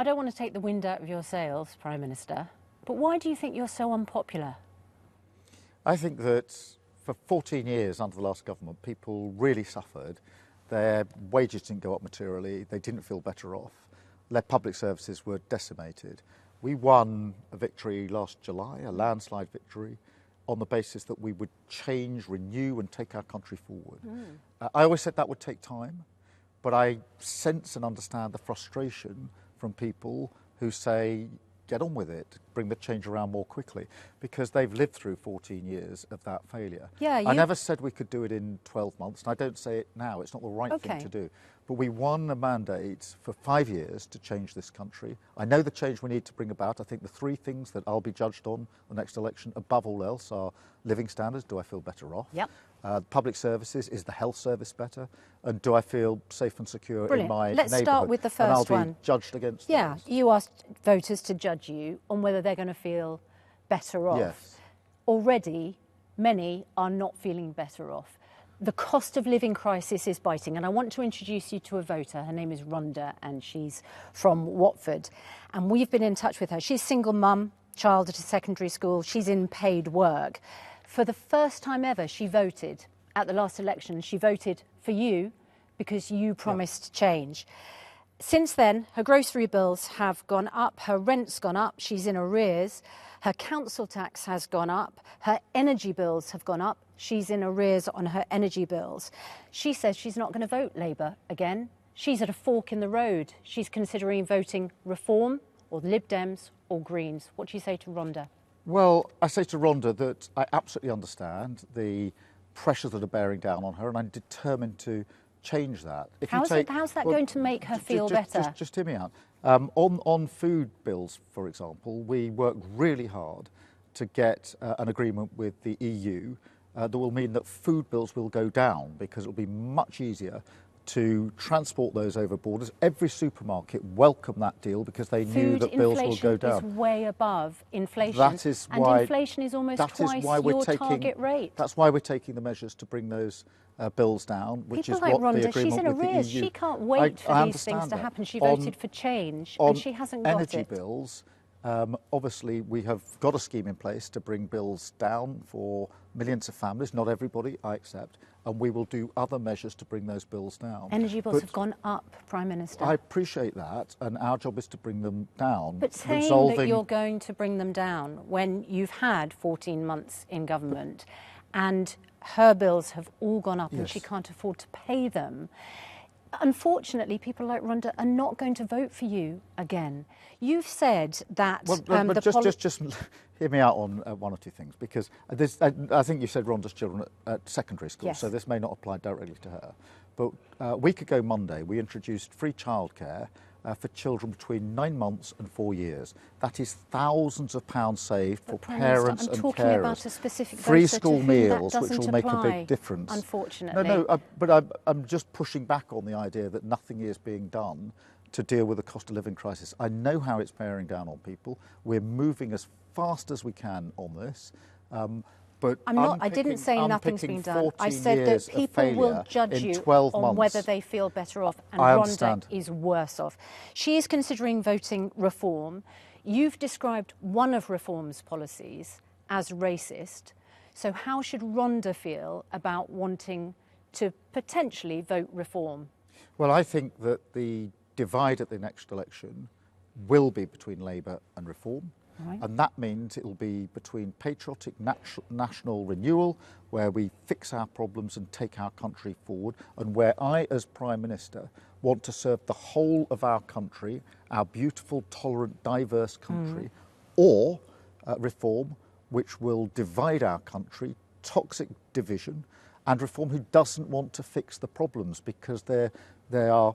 I don't want to take the wind out of your sails, Prime Minister, but why do you think you're so unpopular? I think that for 14 years under the last government, people really suffered. Their wages didn't go up materially, they didn't feel better off, their public services were decimated. We won a victory last July, a landslide victory, on the basis that we would change, renew and take our country forward. I always said that would take time, but I sense and understand the frustration from people who say, get on with it, bring the change around more quickly, because they've lived through 14 years of that failure. Yeah, I never said we could do it in 12 months, and I don't say it now, it's not the right thing to do. But we won a mandate for 5 years to change this country. I know the change we need to bring about. I think the three things that I'll be judged on the next election, above all else, are living standards. Do I feel better off? Yep. Public services, is the health service better? And do I feel safe and secure in my Let's neighbourhood? start with the first and I'll one. be judged against Yeah, those. you asked voters to judge you on whether they're going to feel better off. Yes. Already, many are not feeling better off. The cost of living crisis is biting, and I want to introduce you to a voter. Her name is Rhonda, and she's from Watford. And we've been in touch with her. She's a single mum, child at a secondary school. She's in paid work. For the first time ever, she voted at the last election. She voted for you because you promised change. Since then, her grocery bills have gone up, her rent's gone up, she's in arrears, her council tax has gone up, her energy bills have gone up, she's in arrears on her energy bills. She says she's not going to vote Labour again. She's at a fork in the road. She's considering voting Reform or the Lib Dems or Greens. What do you say to Rhonda? Well, I say to Rhonda that I absolutely understand the pressures that are bearing down on her, and I'm determined to change that. How's that going to make her feel better? Just hear me out. On food bills, for example, we work really hard to get an agreement with the EU that will mean that food bills will go down, because it will be much easier to transport those over borders. Every supermarket welcomed that deal because they knew that bills will go down. Food inflation is way above inflation. That is why, and inflation is almost twice your target rate. That's why we're taking the measures to bring those bills down, which People is like what Rhonda, the agreement she's in with the arrears. EU. She can't wait for these things to happen. She voted for change and she hasn't got it. Energy bills, obviously we have got a scheme in place to bring bills down for millions of families, not everybody, I accept, and we will do other measures to bring those bills down. Energy bills have gone up, Prime Minister. I appreciate that, and our job is to bring them down. But saying that you're going to bring them down when you've had 14 months in government and her bills have all gone up and she can't afford to pay them, unfortunately, people like Rhonda are not going to vote for you again. You've said that... Just hear me out on one or two things, because I think you said Rhonda's children at secondary school, so this may not apply directly to her. But a week ago Monday, we introduced free childcare for children between 9 months and 4 years. That is thousands of pounds saved for parents and carers. I'm talking about a specific free school meals, which will make a big difference. Unfortunately. But I'm just pushing back on the idea that nothing is being done to deal with the cost of living crisis. I know how it's bearing down on people. We're moving as fast as we can on this. But I didn't say nothing's been done. I said that people will judge you on whether they feel better off, and Rhonda is worse off. She is considering voting Reform. You've described one of Reform's policies as racist. So how should Rhonda feel about wanting to potentially vote Reform? Well, I think that the divide at the next election will be between Labour and Reform. Right. And that means it will be between patriotic national renewal, where we fix our problems and take our country forward, and where I, as Prime Minister, want to serve the whole of our country, our beautiful, tolerant, diverse country, or Reform, which will divide our country, toxic division, and Reform who doesn't want to fix the problems because they are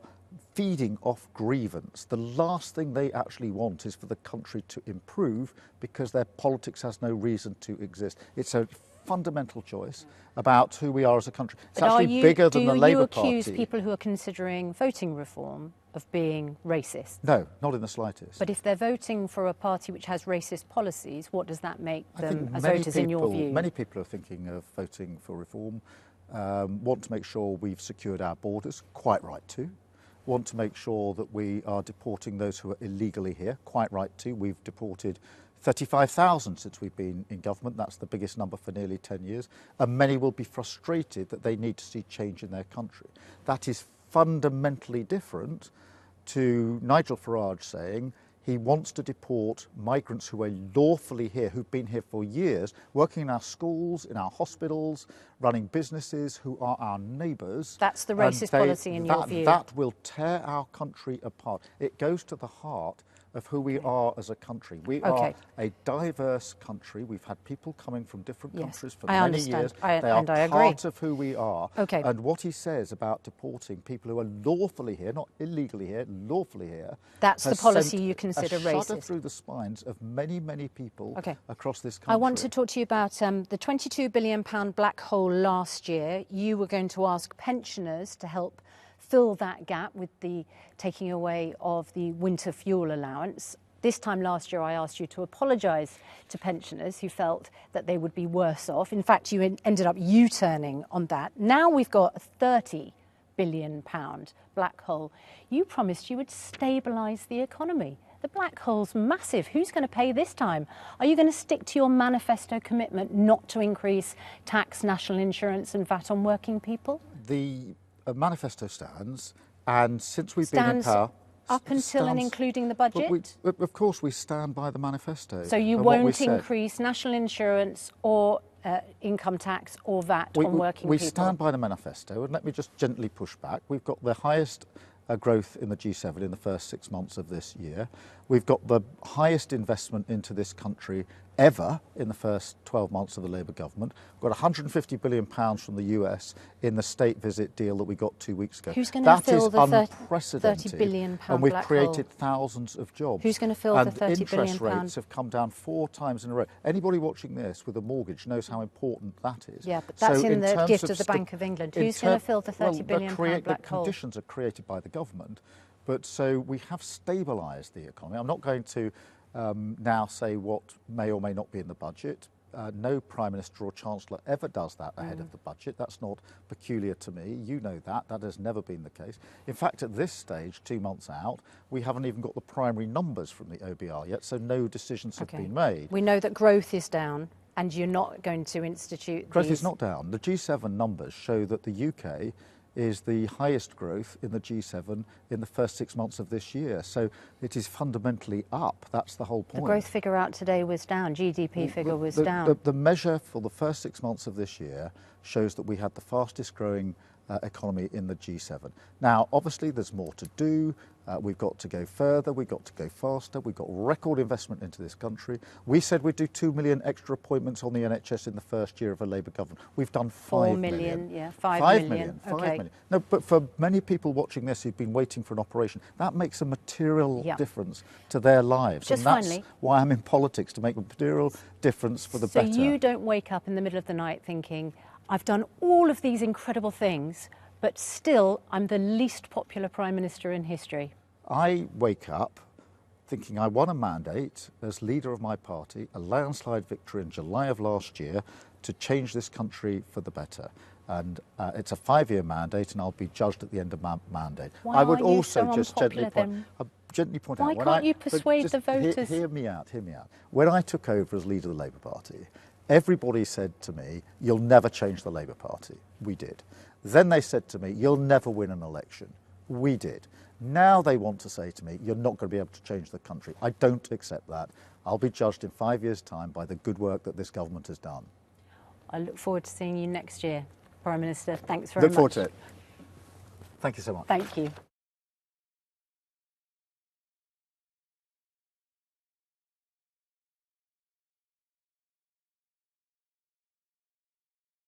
feeding off grievance. The last thing they actually want is for the country to improve, because their politics has no reason to exist. It's a fundamental choice about who we are as a country. It's actually bigger than the Labour Party. Do you accuse people who are considering voting Reform of being racist? No, not in the slightest. But if they're voting for a party which has racist policies, what does that make them as voters in your view? Many people are thinking of voting for Reform, want to make sure we've secured our borders, quite right too. want to make sure that we are deporting those who are illegally here. Quite right too. We've deported 35,000 since we've been in government. That's the biggest number for nearly 10 years. And many will be frustrated that they need to see change in their country. That is fundamentally different to Nigel Farage saying he wants to deport migrants who are lawfully here, who've been here for years, working in our schools, in our hospitals, running businesses, who are our neighbours. That's the racist policy in your view? That will tear our country apart. It goes to the heart of who we are as a country. We are a diverse country. We've had people coming from different countries for many years. They are part of who we are. And what he says about deporting people who are lawfully here, not illegally here, lawfully here, that's the policy you consider racist. A shudder through the spines of many, many people across this country. I want to talk to you about the £22 billion black hole last year. You were going to ask pensioners to help fill that gap with the taking away of the winter fuel allowance. This time last year I asked you to apologise to pensioners who felt that they would be worse off. In fact, you ended up U-turning on that. Now we've got a £30 billion black hole. You promised you would stabilise the economy. The black hole's massive. Who's going to pay this time? Are you going to stick to your manifesto commitment not to increase tax, national insurance and VAT on working people? The manifesto stands, and since we've been in power... Up until and including the budget? Of course, we stand by the manifesto. So you won't increase national insurance or income tax or VAT on working people? We stand by the manifesto, and let me just gently push back. We've got the highest growth in the G7 in the first 6 months of this year. We've got the highest investment into this country ever in the first 12 months of the Labour government. We've got £150 billion from the US in the state visit deal that we got 2 weeks ago. Who's going to fill the £30 billion and we've created thousands of jobs. Who's going to fill the £30 billion? Interest rates have come down 4 times in a row. Anybody watching this with a mortgage knows how important that is. Yeah, but that's in the gift of the Bank of England. Who's going to fill the £30 billion black hole? The conditions are created by the government. But so we have stabilised the economy. I'm not going to now say what may or may not be in the budget. No Prime Minister or Chancellor ever does that ahead of the budget. That's not peculiar to me. You know that. That has never been the case. In fact, at this stage, 2 months out, we haven't even got the primary numbers from the OBR yet, so no decisions have been made. We know that growth is down, and you're not going to institute Growth is not down. The G7 numbers show that the UK is the highest growth in the G7 in the first 6 months of this year. So it is fundamentally up. That's the whole point. The growth figure out today was down. GDP figure was down. The measure for the first 6 months of this year shows that we had the fastest growing economy in the G7. Now, obviously, there's more to do. We've got to go further, we've got to go faster, we've got record investment into this country. We said we'd do 2 million extra appointments on the NHS in the first year of a Labour government. We've done 5 million. Yeah, 5 million. 5 million. No, but for many people watching this who've been waiting for an operation, that makes a material difference to their lives. Just and that's why I'm in politics, to make a material difference for the better. So you don't wake up in the middle of the night thinking, I've done all of these incredible things, but still I'm the least popular Prime Minister in history. I wake up thinking I won a mandate as leader of my party, a landslide victory in July of last year, to change this country for the better. And it's a 5-year mandate, and I'll be judged at the end of my mandate. Why are you so unpopular then? Gently point Why out. Why can't you persuade the voters? Hear me out. When I took over as leader of the Labour Party, everybody said to me, you'll never change the Labour Party. We did. Then they said to me, you'll never win an election. We did. Now they want to say to me, you're not going to be able to change the country. I don't accept that. I'll be judged in 5 years' time by the good work that this government has done. I look forward to seeing you next year, Prime Minister. Thanks very much. Look forward to it. Thank you so much. Thank you.